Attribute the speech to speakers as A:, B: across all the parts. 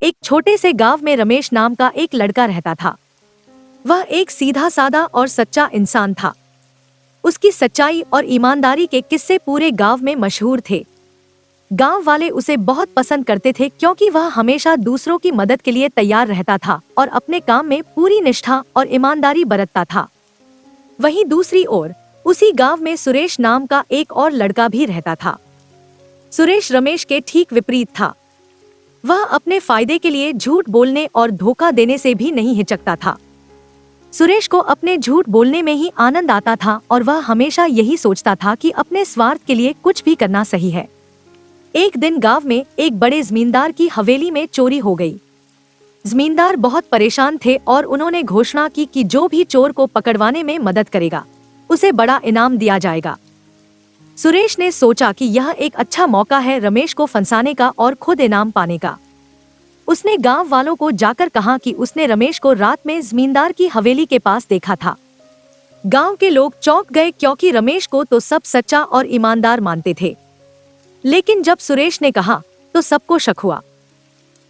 A: एक छोटे से गांव में रमेश नाम का एक लड़का रहता था। वह एक सीधा साधा और सच्चा इंसान था। उसकी सच्चाई और ईमानदारी के किस्से पूरे गांव में मशहूर थे। गांव वाले उसे बहुत पसंद करते थे क्योंकि वह हमेशा दूसरों की मदद के लिए तैयार रहता था और अपने काम में पूरी निष्ठा और ईमानदारी बरतता था। वहीं दूसरी ओर उसी गांव में सुरेश नाम का एक और लड़का भी रहता था। सुरेश रमेश के ठीक विपरीत था। वह अपने फायदे के लिए झूठ बोलने और धोखा देने से भी नहीं हिचकता था। सुरेश को अपने झूठ बोलने में ही आनंद आता था और वह हमेशा यही सोचता था कि अपने स्वार्थ के लिए कुछ भी करना सही है। एक दिन गांव में एक बड़े जमींदार की हवेली में चोरी हो गई। जमींदार बहुत परेशान थे और उन्होंने घोषणा की कि जो भी चोर को पकड़वाने में मदद करेगा उसे बड़ा इनाम दिया जाएगा। सुरेश ने सोचा कि यह एक अच्छा मौका है रमेश को फंसाने का और खुद इनाम पाने का। उसने गांव वालों को जाकर कहा कि उसने रमेश को रात में जमींदार की हवेली के पास देखा था। गांव के लोग चौंक गए क्योंकि रमेश को तो सब सच्चा और ईमानदार मानते थे, लेकिन जब सुरेश ने कहा तो सबको शक हुआ।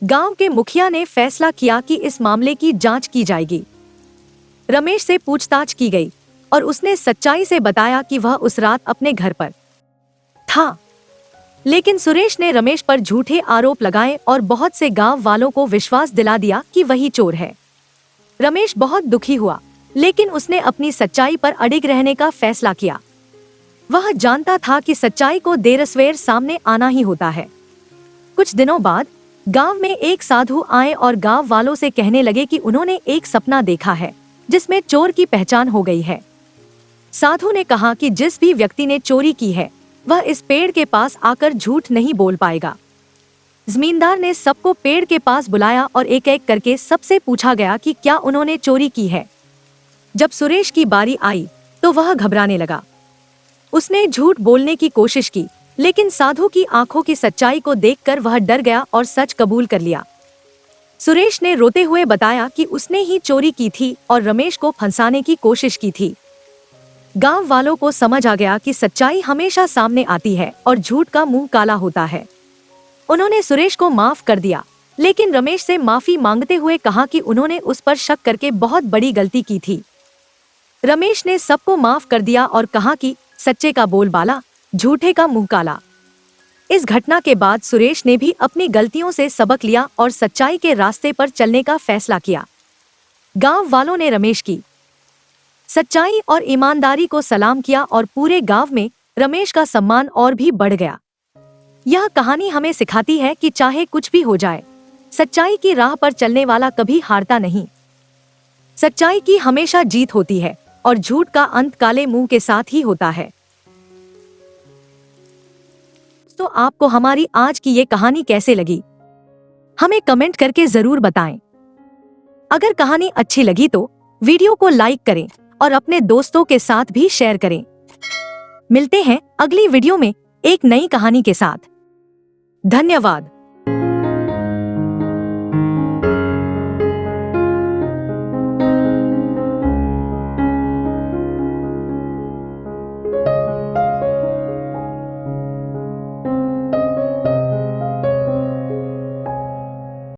A: गांव के मुखिया ने फैसला किया कि इस मामले की जांच की जाएगी। रमेश से पूछताछ की गई और उसने सच्चाई से बताया कि वह उस रात अपने घर पर था। लेकिन सुरेश ने रमेश पर झूठे आरोप लगाए और बहुत से गांव वालों को विश्वास दिला दिया कि वही चोर है। रमेश बहुत दुखी हुआ, लेकिन उसने अपनी सच्चाई पर अडिग रहने का फैसला किया। वह जानता था कि सच्चाई को देर सवेर सामने आना ही होता है। कुछ दिनों बाद गांव में एक साधु आए और गांव वालों से कहने लगे कि उन्होंने एक सपना देखा है जिसमें चोर की पहचान हो गई है। साधु ने कहा कि जिस भी व्यक्ति ने चोरी की है वह इस पेड़ के पास आकर झूठ नहीं बोल पाएगा। जमींदार ने सबको पेड़ के पास बुलाया और एक एक करके सबसे पूछा गया कि क्या उन्होंने चोरी की है। जब सुरेश की बारी आई तो वह घबराने लगा। उसने झूठ बोलने की कोशिश की, लेकिन साधु की आंखों की सच्चाई को देखकर वह डर गया और सच कबूल कर लिया। सुरेश ने रोते हुए बताया कि उसने ही चोरी की थी और रमेश को फंसाने की कोशिश की थी। गांव वालों को समझ आ गया कि सच्चाई हमेशा सामने आती है और झूठ का मुंह काला होता है। उन्होंने सुरेश को माफ कर दिया, लेकिन रमेश से माफी मांगते हुए कहा कि उन्होंने उस पर शक करके बहुत बड़ी गलती की थी। रमेश ने सबको माफ कर दिया और कहा कि सच्चे का बोलबाला, झूठे का मुंह काला। इस घटना के बाद सुरेश ने भी अपनी गलतियों से सबक लिया और सच्चाई के रास्ते पर चलने का फैसला किया। गांव वालों ने रमेश की सच्चाई और ईमानदारी को सलाम किया और पूरे गांव में रमेश का सम्मान और भी बढ़ गया। यह कहानी हमें सिखाती है कि चाहे कुछ भी हो जाए, सच्चाई की राह पर चलने वाला कभी हारता नहीं। सच्चाई की हमेशा जीत होती है और झूठ का अंत काले मुंह के साथ ही होता है। तो आपको हमारी आज की ये कहानी कैसे लगी, हमें कमेंट करके जरूर बताएं। अगर कहानी अच्छी लगी तो वीडियो को लाइक करें और अपने दोस्तों के साथ भी शेयर करें। मिलते हैं अगली वीडियो में एक नई कहानी के साथ। धन्यवाद।